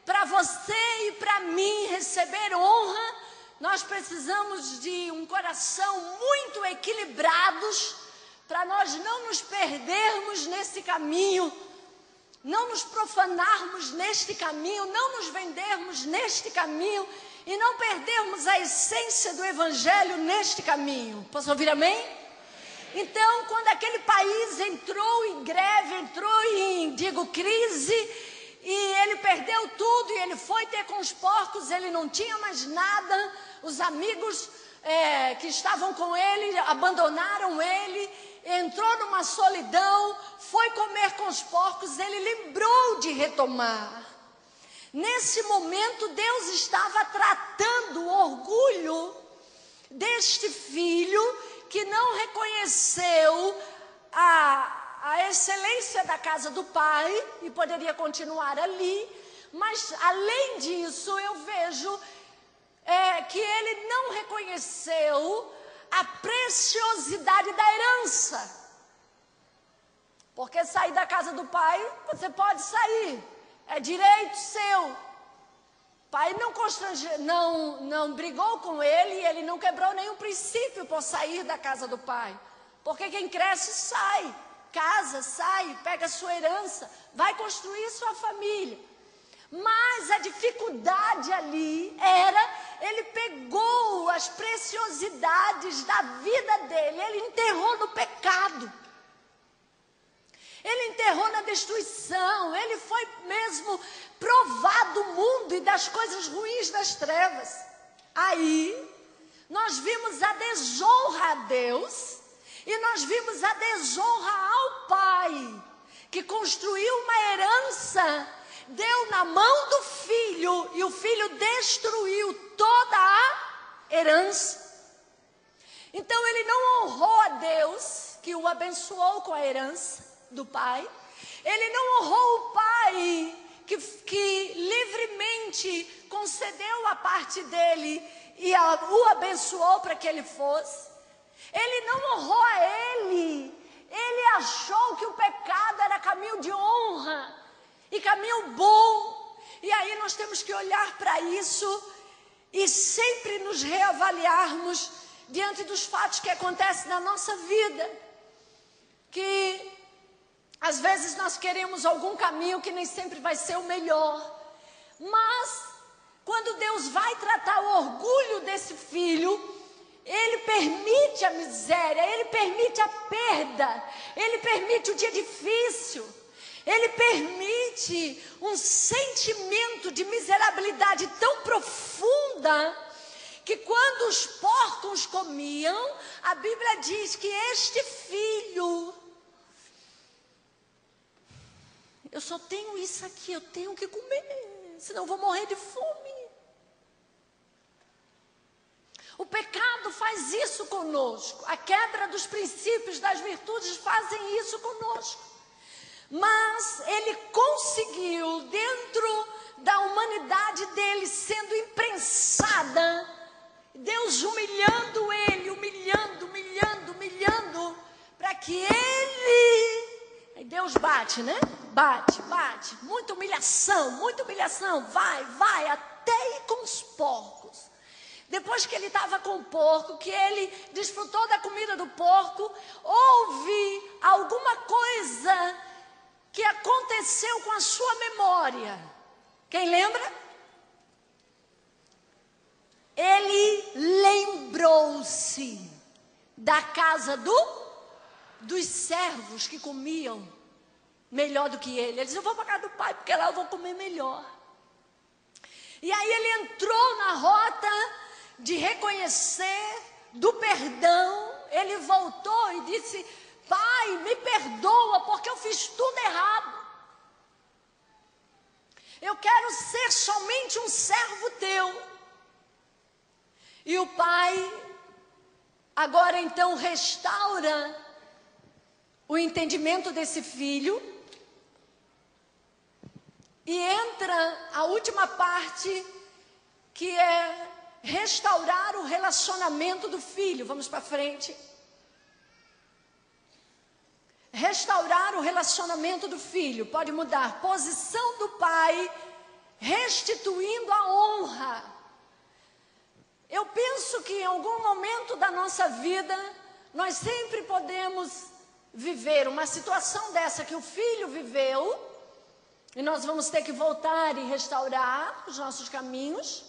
B: para você e para mim receber honra, nós precisamos de um coração muito equilibrados, para nós não nos perdermos nesse caminho, não nos profanarmos neste caminho, não nos vendermos neste caminho, e não perdermos a essência do Evangelho neste caminho. Posso ouvir amém? Então, quando aquele país entrou em greve, entrou em, crise, e ele perdeu tudo, e ele foi ter com os porcos, ele não tinha mais nada, os amigos que estavam com ele abandonaram ele, entrou numa solidão, foi comer com os porcos, ele lembrou de retomar. Nesse momento, Deus estava tratando o orgulho deste filho que não reconheceu a excelência da casa do pai e poderia continuar ali. Mas, além disso, eu vejo que ele não reconheceu a preciosidade da herança. Porque sair da casa do pai, você pode sair, é direito seu. O pai não brigou com ele e ele não quebrou nenhum princípio por sair da casa do pai. Porque quem cresce sai, casa, sai, pega a sua herança, vai construir sua família. Mas a dificuldade ali ele pegou as preciosidades da vida dele, ele enterrou no pecado. Ele enterrou na destruição, ele foi mesmo provar do mundo e das coisas ruins das trevas. Aí, nós vimos a desonra a Deus e nós vimos a desonra ao Pai, que construiu uma herança, deu na mão do filho e o filho destruiu toda a herança. Então, ele não honrou a Deus, que o abençoou com a herança do pai. Ele não honrou o pai que livremente concedeu a parte dele e o abençoou para que ele fosse. Ele não honrou a ele. Ele achou que o pecado era caminho de honra e caminho bom. E aí nós temos que olhar para isso e sempre nos reavaliarmos diante dos fatos que acontecem na nossa vida. Que às vezes nós queremos algum caminho que nem sempre vai ser o melhor. Mas, quando Deus vai tratar o orgulho desse filho, Ele permite a miséria, Ele permite a perda, Ele permite o dia difícil, Ele permite um sentimento de miserabilidade tão profunda, que quando os porcos comiam, a Bíblia diz que este filho... Eu só tenho isso aqui, eu tenho que comer, senão eu vou morrer de fome. O pecado faz isso conosco, a quebra dos princípios, das virtudes fazem isso conosco. Mas ele conseguiu, dentro da humanidade dele, sendo imprensada, Deus humilhando ele, humilhando, para que ele... Deus bate, né? Bate. Muita humilhação. Vai, até ir com os porcos. Depois que ele estava com o porco, que ele desfrutou da comida do porco, houve alguma coisa que aconteceu com a sua memória. Quem lembra? Ele lembrou-se da casa dos servos que comiam melhor do que ele. Ele disse, eu vou para a casa do pai, porque lá eu vou comer melhor. E aí ele entrou na rota de reconhecer, do perdão. Ele voltou e disse, pai, me perdoa, porque eu fiz tudo errado. Eu quero ser somente um servo teu. E o pai, agora então, restaura o entendimento desse filho. E entra a última parte, que é restaurar o relacionamento do filho. Vamos para frente. Restaurar o relacionamento do filho. Pode mudar. Posição do pai, restituindo a honra. Eu penso que em algum momento da nossa vida, nós sempre podemos viver uma situação dessa que o filho viveu, e nós vamos ter que voltar e restaurar os nossos caminhos,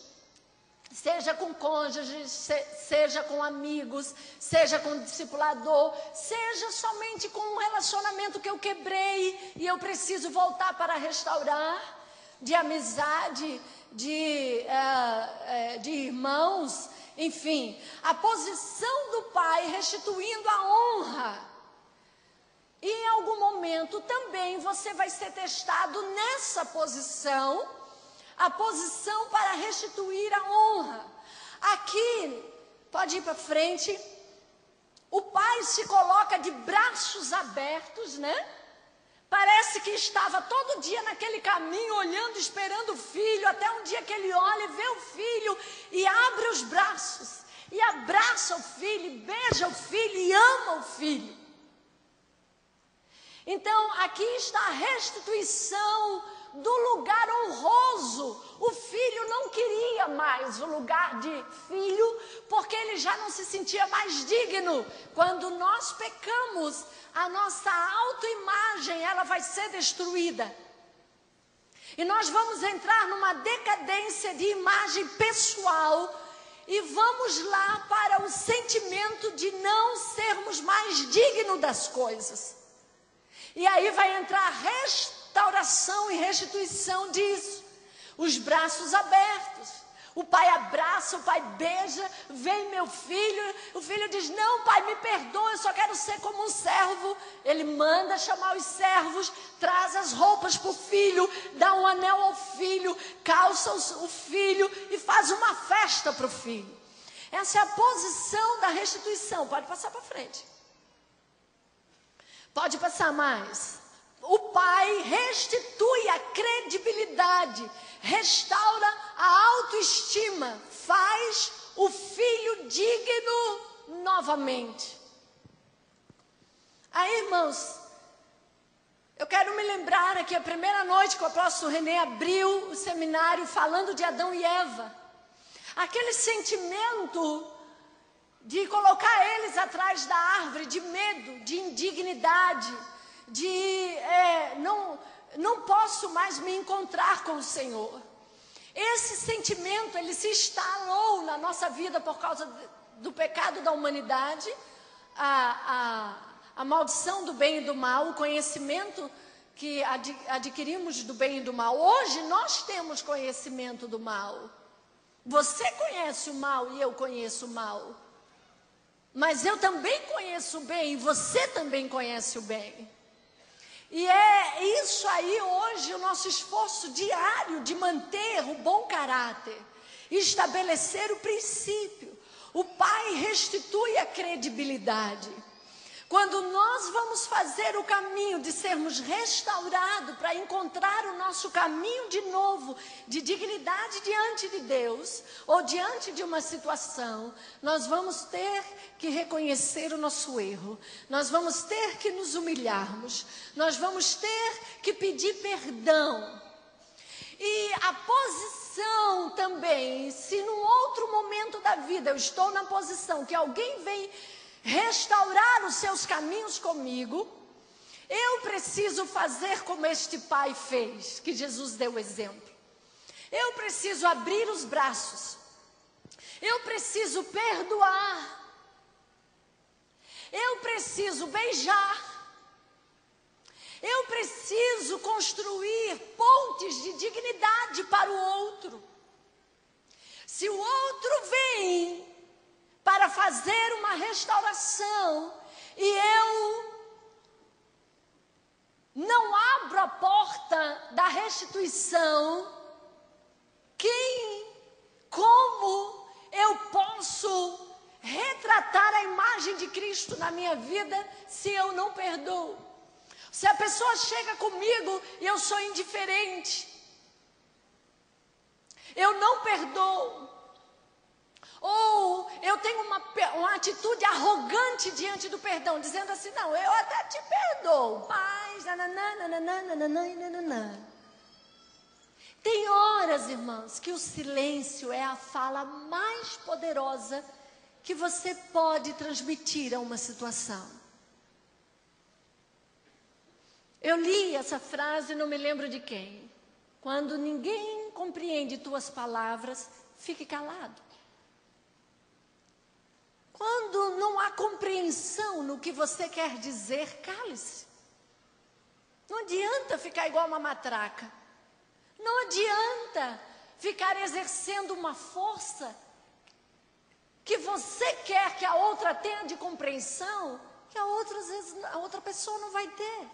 B: seja com cônjuges, seja com amigos, seja com discipulador, seja somente com um relacionamento que eu quebrei e eu preciso voltar para restaurar, de amizade, de irmãos, enfim, a posição do pai restituindo a honra. E em algum momento também você vai ser testado nessa posição, a posição para restituir a honra. Aqui, pode ir para frente, o pai se coloca de braços abertos, né? Parece que estava todo dia naquele caminho, olhando, esperando o filho, até um dia que ele olha e vê o filho e abre os braços, e abraça o filho, e beija o filho, e ama o filho. Então, aqui está a restituição do lugar honroso. O filho não queria mais o lugar de filho, porque ele já não se sentia mais digno. Quando nós pecamos, a nossa autoimagem, ela vai ser destruída. E nós vamos entrar numa decadência de imagem pessoal, e vamos lá para o sentimento de não sermos mais dignos das coisas. E aí vai entrar a restauração e restituição disso. Os braços abertos. O pai abraça, o pai beija, vem meu filho. O filho diz, não pai, me perdoa, eu só quero ser como um servo. Ele manda chamar os servos, traz as roupas para o filho, dá um anel ao filho, calça o filho e faz uma festa para o filho. Essa é a posição da restituição. Pode passar para frente. Pode passar mais. O pai restitui a credibilidade, restaura a autoestima, faz o filho digno novamente. Aí, irmãos, eu quero me lembrar aqui a primeira noite que o apóstolo René abriu o seminário falando de Adão e Eva. Aquele sentimento de colocar eles atrás da árvore, de medo, de indignidade, de não posso mais me encontrar com o Senhor. Esse sentimento, ele se instalou na nossa vida por causa do pecado da humanidade, a maldição do bem e do mal, o conhecimento que adquirimos do bem e do mal. Hoje nós temos conhecimento do mal. Você conhece o mal e eu conheço o mal. Mas eu também conheço o bem e você também conhece o bem. E é isso aí hoje o nosso esforço diário de manter o bom caráter, estabelecer o princípio. O pai restitui a credibilidade. Quando nós vamos fazer o caminho de sermos restaurados para encontrar o nosso caminho de novo, de dignidade diante de Deus, ou diante de uma situação, nós vamos ter que reconhecer o nosso erro, nós vamos ter que nos humilharmos, nós vamos ter que pedir perdão. E a posição também, se num outro momento da vida eu estou na posição que alguém vem restaurar os seus caminhos comigo, eu preciso fazer como este pai fez, que Jesus deu o exemplo. Eu preciso abrir os braços, eu preciso perdoar, eu preciso beijar, eu preciso construir pontes de dignidade para o outro. Se o outro vem para fazer uma restauração e eu não abro a porta da restituição, como eu posso retratar a imagem de Cristo na minha vida se eu não perdoo? Se a pessoa chega comigo e eu sou indiferente, eu não perdoo, ou eu tenho uma atitude arrogante diante do perdão, dizendo assim, não, eu até te perdoo, mas tem horas, irmãos, que o silêncio é a fala mais poderosa que você pode transmitir a uma situação. Eu li essa frase, não me lembro de quem. Quando ninguém compreende tuas palavras, fique calado. Quando não há compreensão no que você quer dizer, cale-se. Não adianta ficar igual uma matraca. Não adianta ficar exercendo uma força que você quer que a outra tenha de compreensão, que às vezes a outra pessoa não vai ter.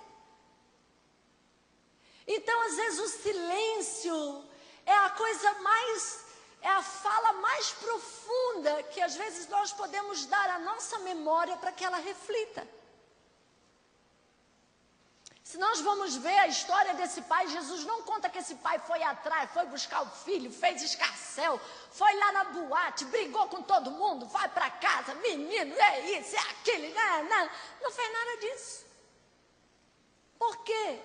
B: Então, às vezes, o silêncio é a coisa mais, é a fala mais profunda que às vezes nós podemos dar à nossa memória para que ela reflita. Se nós vamos ver a história desse pai, Jesus não conta que esse pai foi atrás, foi buscar o filho, fez escarcéu, foi lá na boate, brigou com todo mundo, vai para casa, menino, é isso, é aquilo, não fez nada disso. Por quê?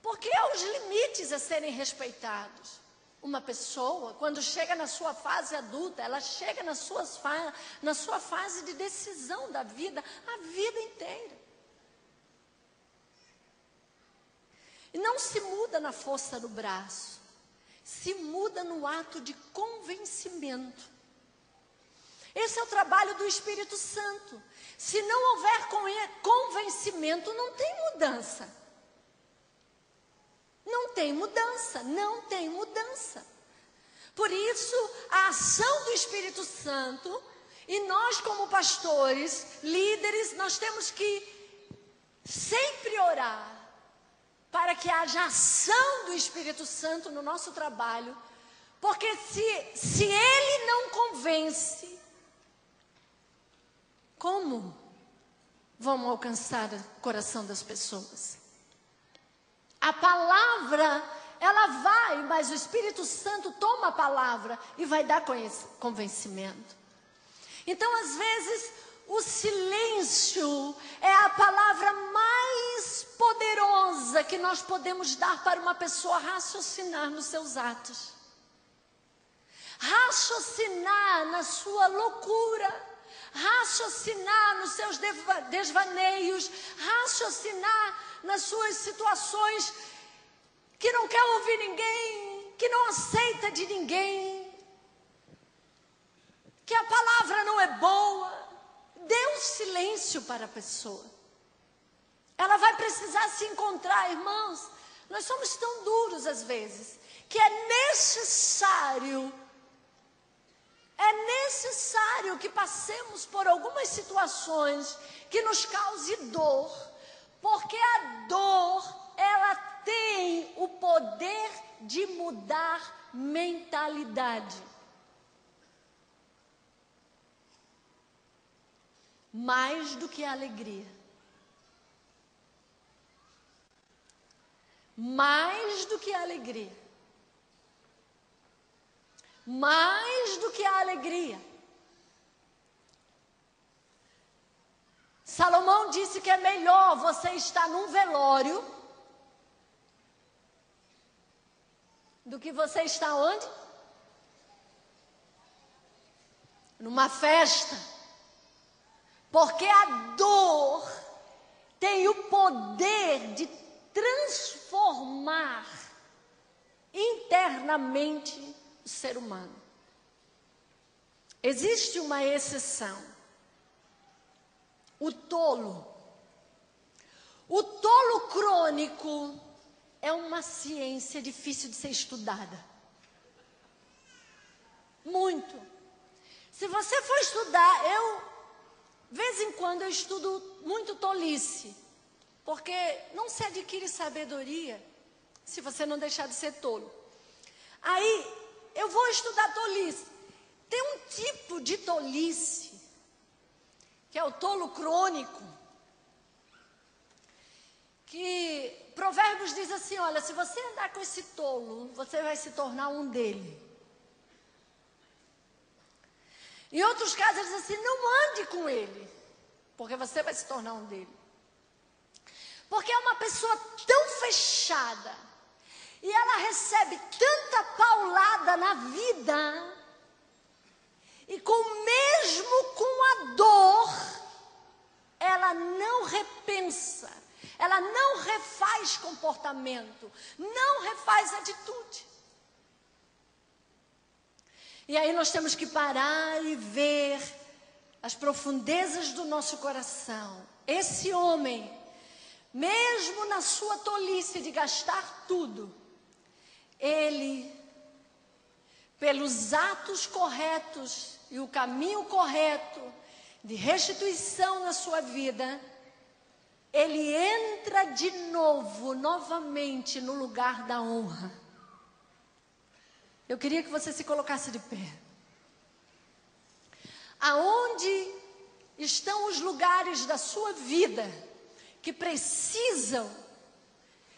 B: Porque há os limites a serem respeitados. Uma pessoa, quando chega na sua fase adulta, ela chega na sua fase de decisão da vida, a vida inteira. E não se muda na força do braço, se muda no ato de convencimento. Esse é o trabalho do Espírito Santo. Se não houver convencimento, não tem mudança. Não tem mudança, não tem mudança. Por isso, a ação do Espírito Santo, e nós como pastores, líderes, nós temos que sempre orar para que haja ação do Espírito Santo no nosso trabalho, porque se Ele não convence, como vamos alcançar o coração das pessoas? A palavra, ela vai, mas o Espírito Santo toma a palavra e vai dar convencimento. Então, às vezes, o silêncio é a palavra mais poderosa que nós podemos dar para uma pessoa raciocinar nos seus atos. Raciocinar na sua loucura, raciocinar nos seus desvaneios, raciocinar nas suas situações que não quer ouvir ninguém, que não aceita de ninguém, que a palavra não é boa. Dê um silêncio para a pessoa. Ela vai precisar se encontrar, irmãos. Nós somos tão duros às vezes, que é necessário que passemos por algumas situações que nos cause dor, porque a dor, ela tem o poder de mudar mentalidade. Mais do que a alegria. Mais do que a alegria. Mais do que a alegria. Salomão disse que é melhor você estar num velório do que você estar onde? Numa festa. Porque a dor tem o poder de transformar internamente o ser humano. Existe uma exceção. O tolo. O tolo crônico é uma ciência difícil de ser estudada. Muito. Se você for estudar, de vez em quando eu estudo muito tolice, porque não se adquire sabedoria se você não deixar de ser tolo. Aí, eu vou estudar tolice. Tem um tipo de tolice, que é o tolo crônico, que Provérbios diz assim, olha, se você andar com esse tolo, você vai se tornar um dele. Em outros casos, ele diz assim, não ande com ele, porque você vai se tornar um dele. Porque é uma pessoa tão fechada, e ela recebe tanta paulada na vida, e mesmo com a dor, ela não repensa, ela não refaz comportamento, não refaz atitude. E aí nós temos que parar e ver as profundezas do nosso coração. Esse homem, mesmo na sua tolice de gastar tudo, ele, pelos atos corretos e o caminho correto de restituição na sua vida, ele entra de novo, novamente, no lugar da honra. Eu queria que você se colocasse de pé. Aonde estão os lugares da sua vida que precisam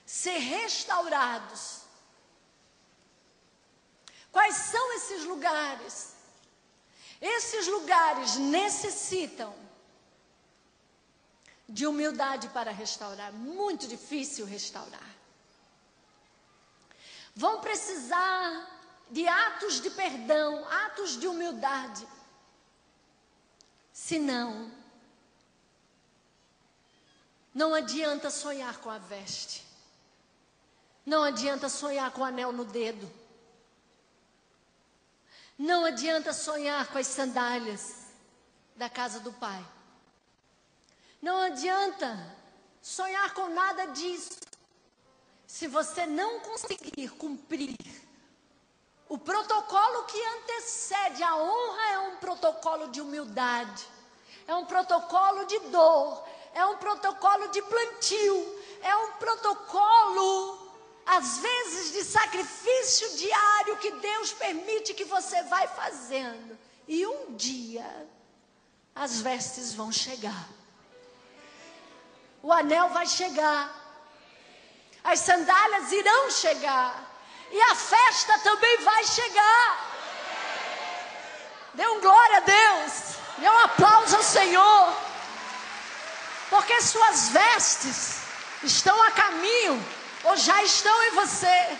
B: ser restaurados? Quais são esses lugares? Esses lugares necessitam de humildade para restaurar. Muito difícil restaurar. Vão precisar de atos de perdão, atos de humildade. Senão, não adianta sonhar com a veste. Não adianta sonhar com o anel no dedo. Não adianta sonhar com as sandálias da casa do Pai. Não adianta sonhar com nada disso, se você não conseguir cumprir o protocolo que antecede. A honra é um protocolo de humildade, é um protocolo de dor, é um protocolo de plantio, é um protocolo, às vezes, de sacrifício diário que Deus permite que você vai fazendo. E um dia, as vestes vão chegar. O anel vai chegar. As sandálias irão chegar. E a festa também vai chegar. Dê um glória a Deus. Dê um aplauso ao Senhor. Porque suas vestes estão a caminho, ou já estão em você.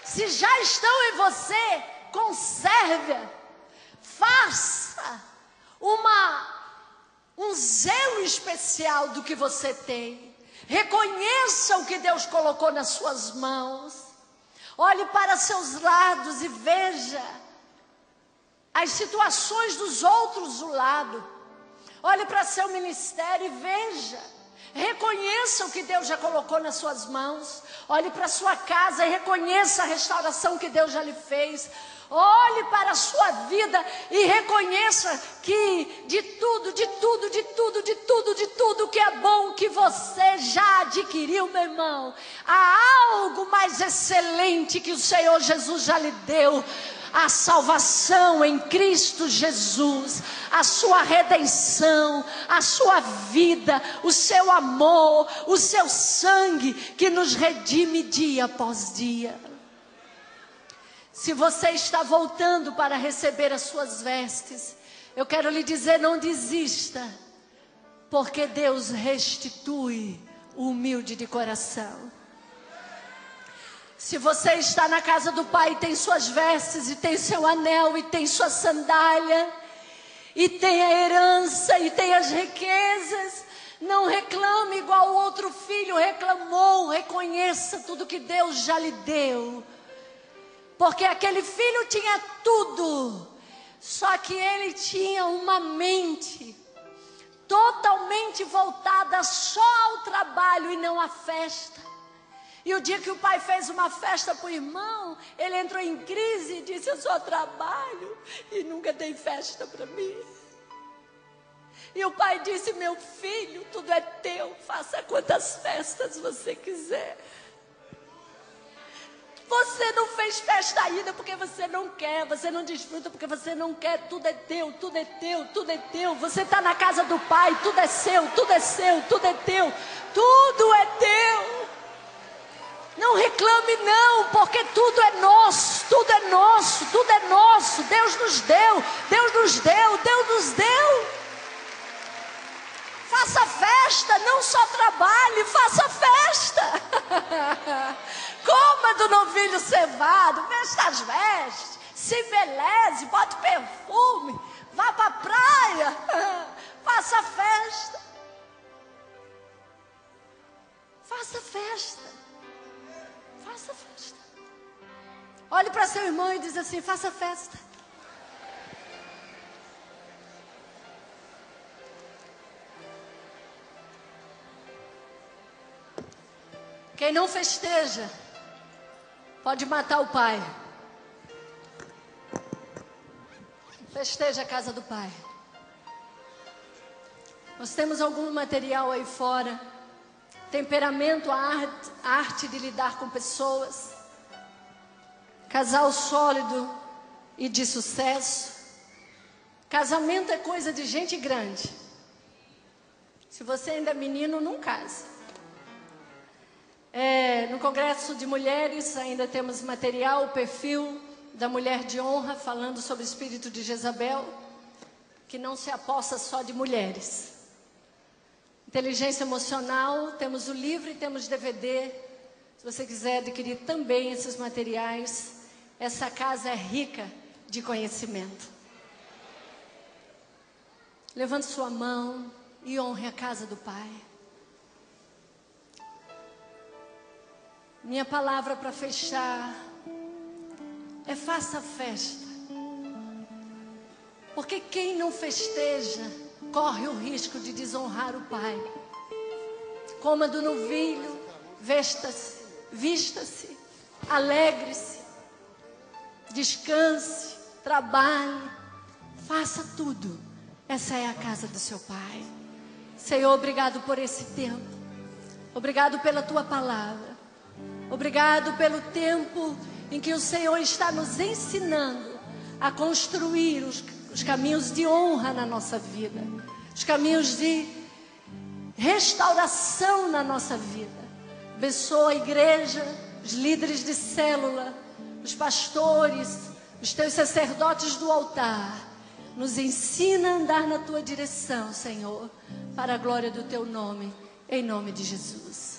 B: Se já estão em você, conserve. Faça um zelo especial do que você tem. Reconheça o que Deus colocou nas suas mãos. Olhe para seus lados e veja as situações dos outros do lado. Olhe para seu ministério e veja. Reconheça o que Deus já colocou nas suas mãos. Olhe para sua casa e reconheça a restauração que Deus já lhe fez. Olhe para a sua vida e reconheça que de tudo que é bom que você já adquiriu, meu irmão, há algo mais excelente que o Senhor Jesus já lhe deu. A salvação em Cristo Jesus, a sua redenção, a sua vida, o seu amor, o seu sangue que nos redime dia após dia. Se você está voltando para receber as suas vestes, eu quero lhe dizer, não desista, porque Deus restitui o humilde de coração. Se você está na casa do Pai e tem suas vestes, e tem seu anel, e tem sua sandália, e tem a herança, e tem as riquezas, não reclame igual o outro filho reclamou. Reconheça tudo que Deus já lhe deu. Porque aquele filho tinha tudo, só que ele tinha uma mente totalmente voltada só ao trabalho e não à festa. E o dia que o pai fez uma festa para o irmão, ele entrou em crise e disse: eu só trabalho e nunca tem festa para mim. E o pai disse: meu filho, tudo é teu, faça quantas festas você quiser. Você não fez festa ainda porque você não quer, você não desfruta porque você não quer. Tudo é teu, tudo é teu, tudo é teu. Você está na casa do Pai, tudo é seu, tudo é seu, tudo é teu, tudo é teu. Não reclame não, porque tudo é nosso, tudo é nosso, tudo é nosso. Deus nos deu, Deus nos deu, Deus nos deu. Faça festa, não só trabalhe, faça festa. Coma do novilho cevado, vesta as vestes, se embeleze, bote perfume, vá para a praia, faça festa. Faça festa. Faça festa. Olhe para seu irmão e diz assim: faça festa. Quem não festeja pode matar o pai. Festeja a casa do Pai. Nós temos algum material aí fora. Temperamento, a arte de lidar com pessoas. casal sólido e de sucesso. Casamento é coisa de gente grande. Se você ainda é menino, não case. No Congresso de Mulheres ainda temos material, o perfil da mulher de honra, falando sobre o espírito de Jezabel, que não se aposta só de mulheres. Inteligência emocional, temos o livro e temos DVD. Se você quiser adquirir também esses materiais, essa casa é rica de conhecimento. Levante sua mão e honre a casa do Pai. Minha palavra para fechar é: faça festa. Porque quem não festeja corre o risco de desonrar o Pai. Coma do novilho, vista-se, alegre-se, descanse, trabalhe, faça tudo. Essa é a casa do seu Pai. Senhor, obrigado por esse tempo. Obrigado pela Tua palavra. Obrigado pelo tempo em que o Senhor está nos ensinando a construir os caminhos de honra na nossa vida, os caminhos de restauração na nossa vida. Abençoa a igreja, os líderes de célula, os pastores, os teus sacerdotes do altar. Nos ensina a andar na tua direção, Senhor, para a glória do teu nome, em nome de Jesus.